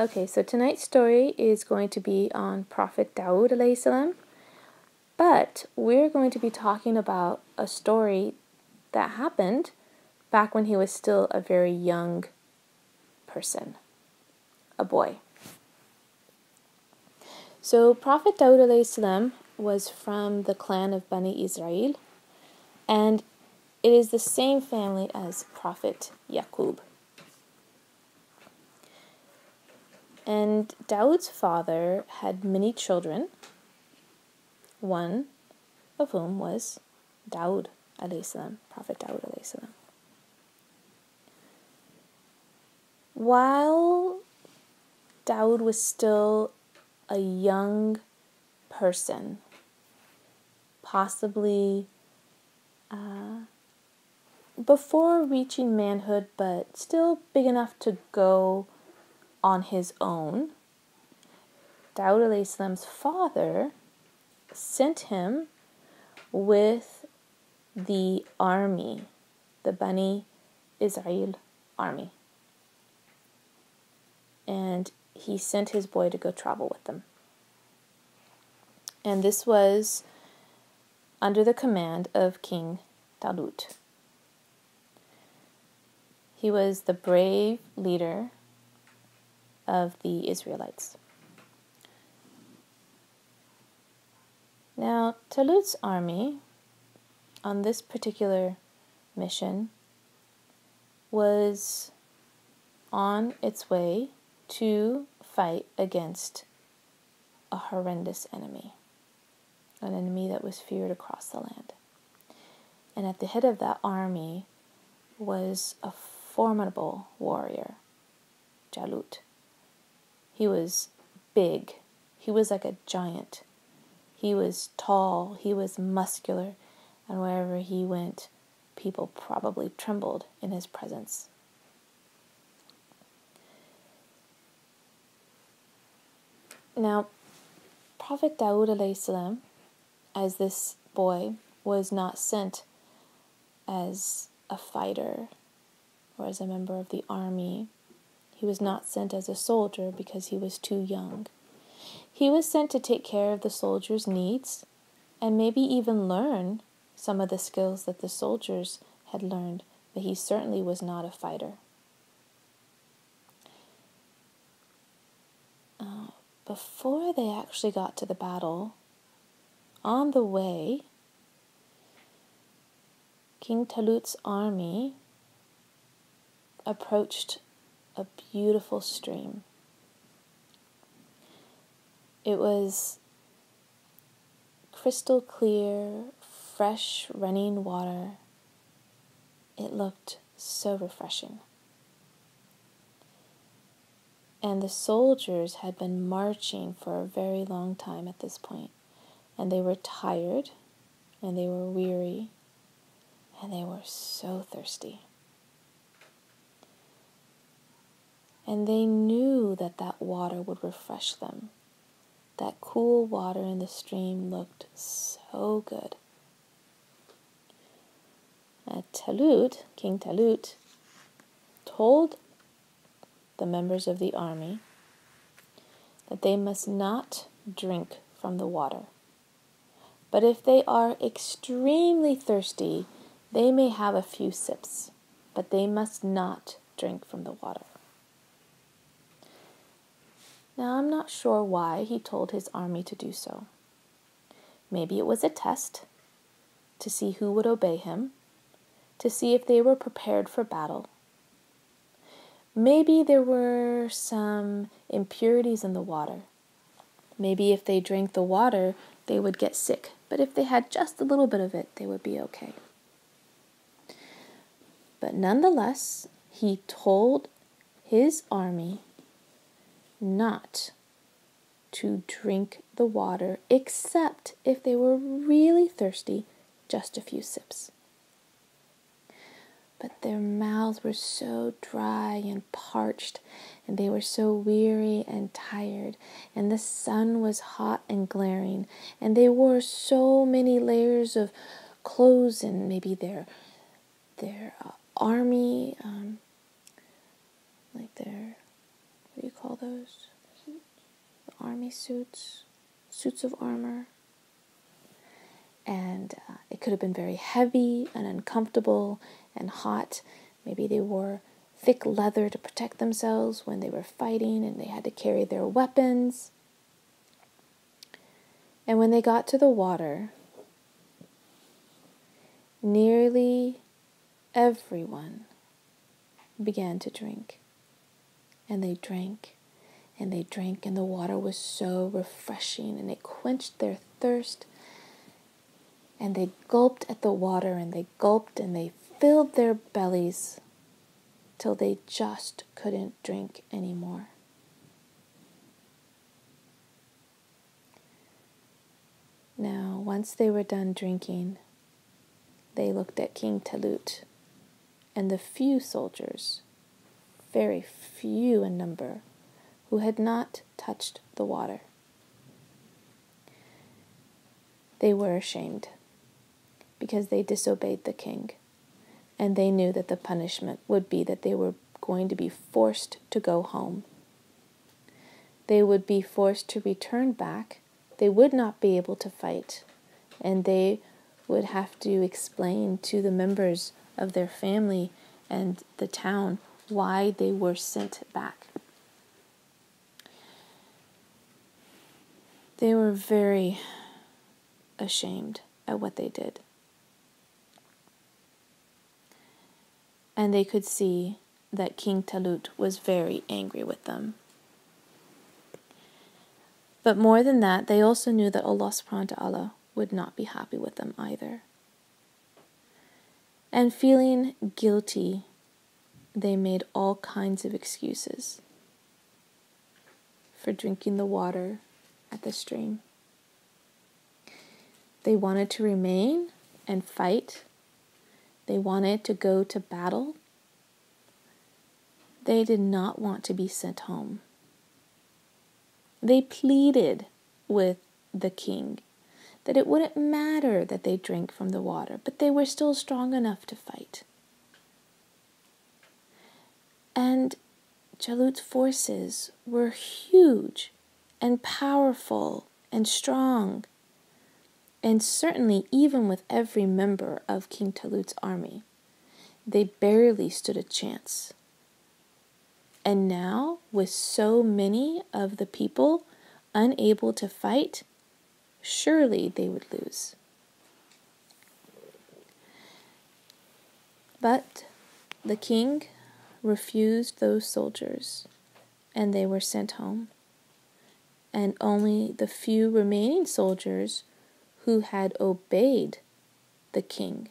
Okay, so tonight's story is going to be on Prophet Dawood alayhi salam, but we're going to be talking about a story that happened back when he was still a very young person, a boy. So Prophet Dawood alayhi salam was from the clan of Bani Israel, and it is the same family as Prophet Yaqub. And Dawood's father had many children, one of whom was Dawood alayhi salam, Prophet Dawood alayhi salam. While Dawood was still a young person, possibly before reaching manhood, but still big enough to go on his own, Dawood alayhi salam's father sent him with the army, the Bani Israel army. And he sent his boy to go travel with them. And this was under the command of King Dawood. He was the brave leader of the Israelites. Now, Talut's army on this particular mission was on its way to fight against a horrendous enemy, an enemy that was feared across the land. And at the head of that army was a formidable warrior, Jalut. He was big. He was like a giant. He was tall. He was muscular. And wherever he went, people probably trembled in his presence. Now, Prophet Dawood alayhi salam, as this boy, was not sent as a fighter or as a member of the army. He was not sent as a soldier because he was too young. He was sent to take care of the soldiers' needs and maybe even learn some of the skills that the soldiers had learned, but he certainly was not a fighter. Before they actually got to the battle, on the way, King Talut's army approached a beautiful stream. It was crystal clear, fresh running water. It looked so refreshing. And the soldiers had been marching for a very long time at this point, and they were tired, and they were weary, and they were so thirsty. And they knew that that water would refresh them. That cool water in the stream looked so good. Talut, King Talut, told the members of the army that they must not drink from the water. But if they are extremely thirsty, they may have a few sips, but they must not drink from the water. Now, I'm not sure why he told his army to do so. Maybe it was a test to see who would obey him, to see if they were prepared for battle. Maybe there were some impurities in the water. Maybe if they drank the water, they would get sick. But if they had just a little bit of it, they would be okay. But nonetheless, he told his army not to drink the water, except if they were really thirsty, just a few sips. But their mouths were so dry and parched, and they were so weary and tired, and the sun was hot and glaring, and they wore so many layers of clothes, and maybe their army, like their what do you call those? The army suits of armor. And it could have been very heavy and uncomfortable and hot. Maybe they wore thick leather to protect themselves when they were fighting and they had to carry their weapons. And when they got to the water, nearly everyone began to drink. And they drank and they drank, and the water was so refreshing and it quenched their thirst. And they gulped at the water and they gulped and they filled their bellies till they just couldn't drink anymore. Now, once they were done drinking, they looked at King Talut and the few soldiers, very few in number, who had not touched the water. They were ashamed because they disobeyed the king, and they knew that the punishment would be that they were going to be forced to go home. They would be forced to return back. They would not be able to fight, and they would have to explain to the members of their family and the town why they were sent back. They were very ashamed at what they did. And they could see that King Talut was very angry with them. But more than that, they also knew that Allah subhanahu wa ta'ala would not be happy with them either. And feeling guilty, they made all kinds of excuses for drinking the water at the stream. They wanted to remain and fight. They wanted to go to battle. They did not want to be sent home. They pleaded with the king that it wouldn't matter that they drank from the water, but they were still strong enough to fight. And Jalut's forces were huge and powerful and strong, and certainly even with every member of King Talut's army, they barely stood a chance. And now, with so many of the people unable to fight, surely they would lose. But the king refused those soldiers, and they were sent home. And only the few remaining soldiers who had obeyed the king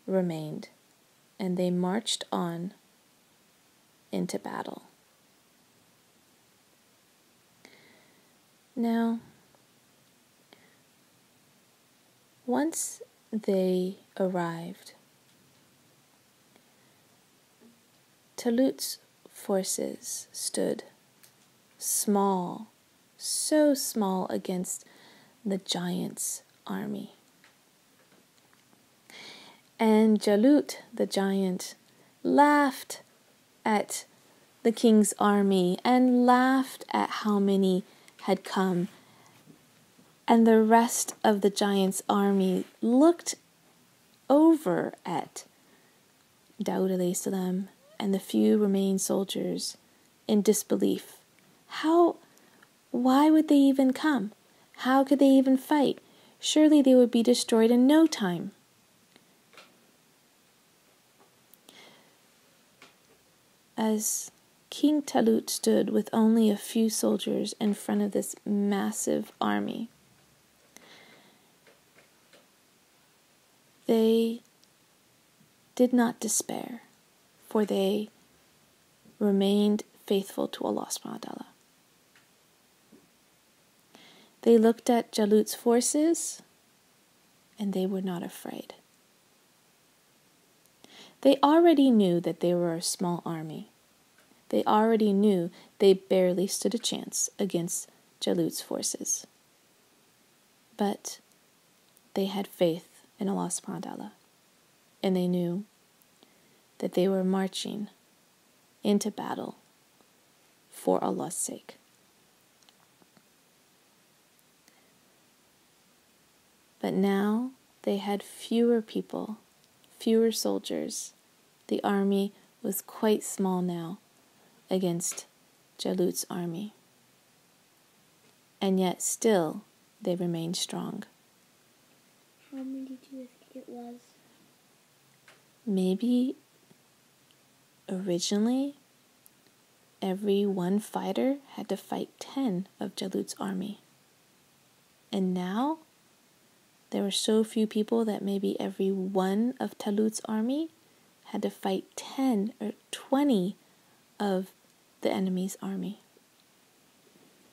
remained, and they marched on into battle. Now, once they arrived, Talut's forces stood small, so small against the giant's army. And Jalut, the giant, laughed at the king's army and laughed at how many had come. And the rest of the giant's army looked over at Dawood alayhi salam and the few remaining soldiers in disbelief. Why would they even come? How could they even fight? Surely they would be destroyed in no time. As King Talut stood with only a few soldiers in front of this massive army, they did not despair, for they remained faithful to Allah subhanahu wa ta'ala. They looked at Jalut's forces, and they were not afraid. They already knew that they were a small army. They already knew they barely stood a chance against Jalut's forces. But they had faith in Allah subhanahu wa ta'ala, and they knew that they were marching into battle for Allah's sake. But now they had fewer people, fewer soldiers. The army was quite small now against Jalut's army. And yet still they remained strong. How many do you think it was? Maybe originally every one fighter had to fight 10 of Jalut's army. And now there were so few people that maybe every one of Talut's army had to fight 10 or 20 of the enemy's army.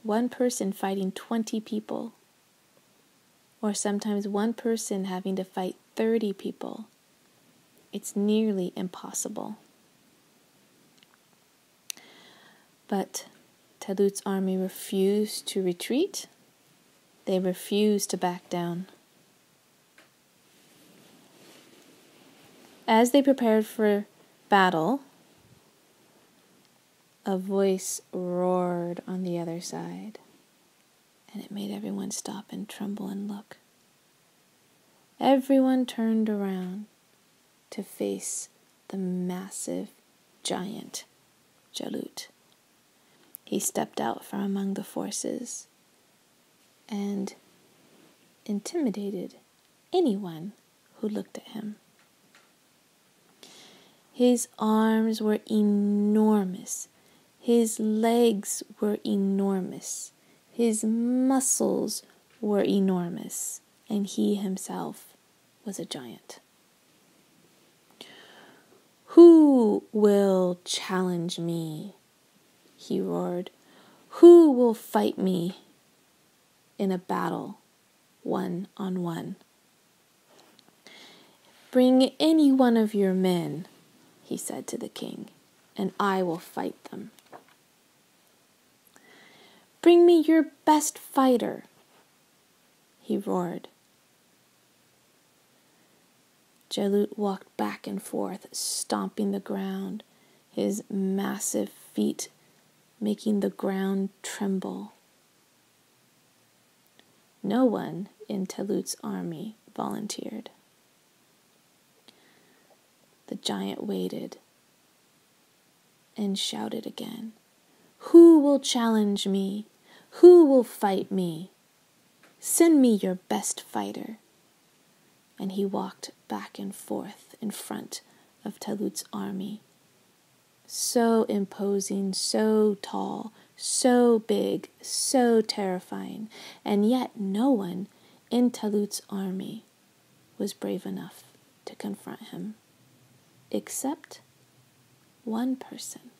One person fighting 20 people. Or sometimes one person having to fight 30 people. It's nearly impossible. But Talut's army refused to retreat. They refused to back down. As they prepared for battle, a voice roared on the other side, and it made everyone stop and tremble and look. Everyone turned around to face the massive giant Jalut. He stepped out from among the forces and intimidated anyone who looked at him. His arms were enormous. His legs were enormous. His muscles were enormous. And he himself was a giant. "Who will challenge me?" he roared. "Who will fight me in a battle, 1-on-1? Bring any one of your men," he said to the king, "and I will fight them. Bring me your best fighter," he roared. Jalut walked back and forth, stomping the ground, his massive feet making the ground tremble. No one in Talut's army volunteered. The giant waited and shouted again, "Who will challenge me? Who will fight me? Send me your best fighter." And he walked back and forth in front of Talut's army. So imposing, so tall, so big, so terrifying. And yet no one in Talut's army was brave enough to confront him. Except one person.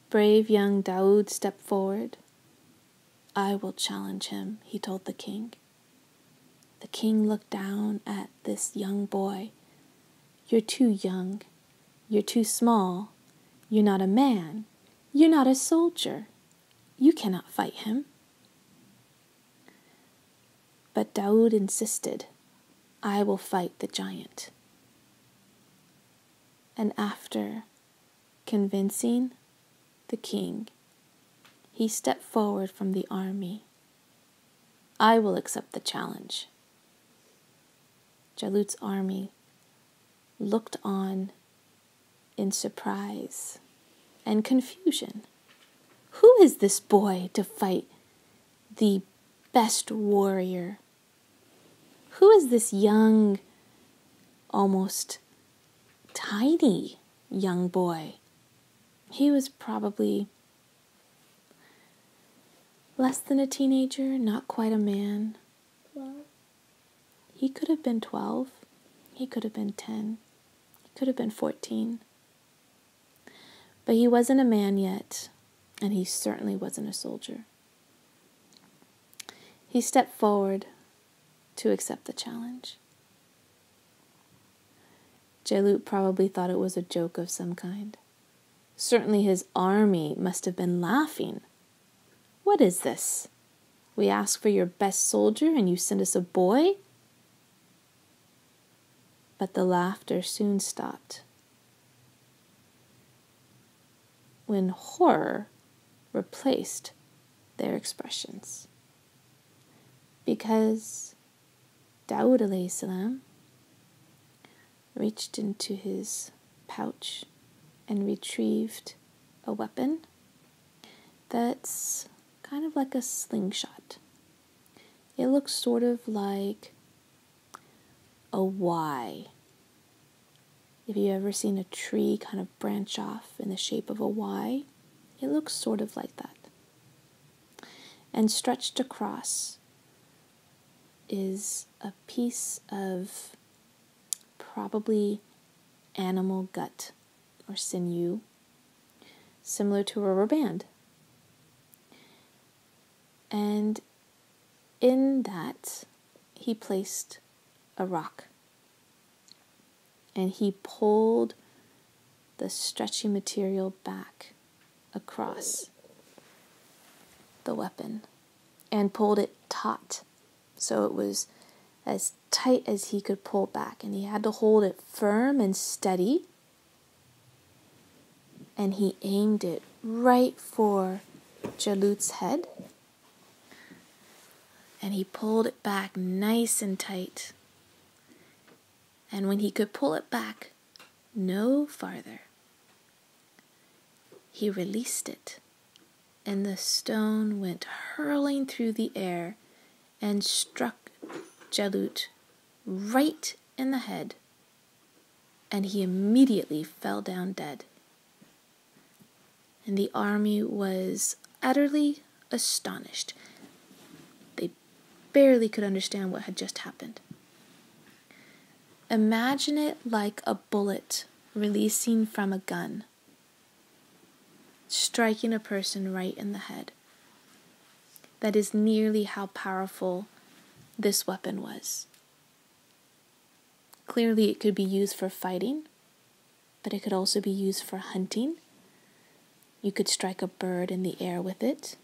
Brave young Dawood stepped forward. "I will challenge him," he told the king. The king looked down at this young boy. "You're too young. You're too small. You're not a man. You're not a soldier. You cannot fight him." But Dawood insisted, "I will fight the giant." And after convincing the king, he stepped forward from the army. "I will accept the challenge." Jalut's army looked on in surprise and confusion. Who is this boy to fight the best warrior? Who is this young, almost tiny young boy? He was probably less than a teenager, not quite a man. 12. He could have been 12. He could have been 10. He could have been 14. But he wasn't a man yet, and he certainly wasn't a soldier. He stepped forward to accept the challenge. Jalut probably thought it was a joke of some kind. Certainly his army must have been laughing. "What is this? We ask for your best soldier and you send us a boy?" But the laughter soon stopped. when horror replaced their expressions. Because Dawood alayhi salam reached into his pouch and retrieved a weapon that's kind of like a slingshot. It looks sort of like a Y. If you've ever seen a tree kind of branch off in the shape of a Y, it looks sort of like that. And stretched across is a piece of probably animal gut or sinew, similar to a rubber band. And in that, he placed a rock. And he pulled the stretchy material back across the weapon and pulled it taut. So it was as tight as he could pull back. And he had to hold it firm and steady. And he aimed it right for Jalut's head. And he pulled it back nice and tight. And when he could pull it back no farther, he released it. And the stone went hurling through the air and struck Jalut right in the head. And he immediately fell down dead. And the army was utterly astonished. They barely could understand what had just happened. Imagine it like a bullet releasing from a gun, striking a person right in the head. That is nearly how powerful this weapon was. Clearly it could be used for fighting, but it could also be used for hunting. You could strike a bird in the air with it.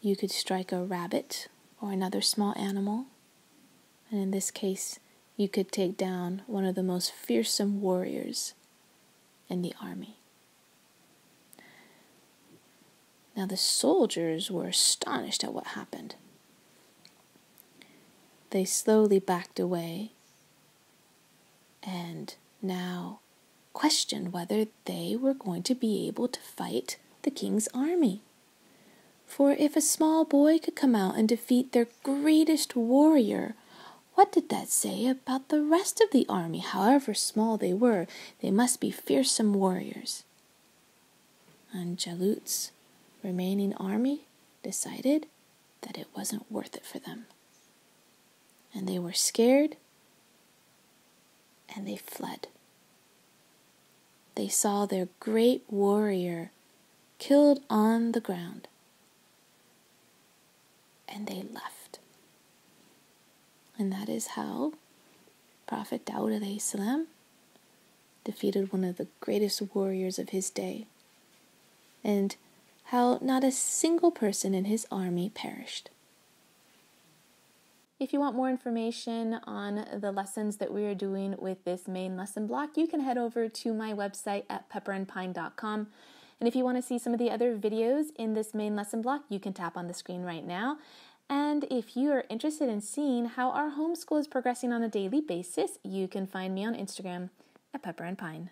You could strike a rabbit or another small animal. And in this case, you could take down one of the most fearsome warriors in the army. Now the soldiers were astonished at what happened. They slowly backed away and now questioned whether they were going to be able to fight the king's army. For if a small boy could come out and defeat their greatest warrior, what did that say about the rest of the army? However small they were, they must be fearsome warriors. And Jalut's remaining army decided that it wasn't worth it for them. And they were scared, and they fled. They saw their great warrior killed on the ground, and they left. And that is how Prophet Dawood alayhi salam defeated one of the greatest warriors of his day, and how not a single person in his army perished. If you want more information on the lessons that we are doing with this main lesson block, you can head over to my website at pepperandpine.com. And if you want to see some of the other videos in this main lesson block, you can tap on the screen right now. And if you are interested in seeing how our homeschool is progressing on a daily basis, you can find me on Instagram at pepperandpine.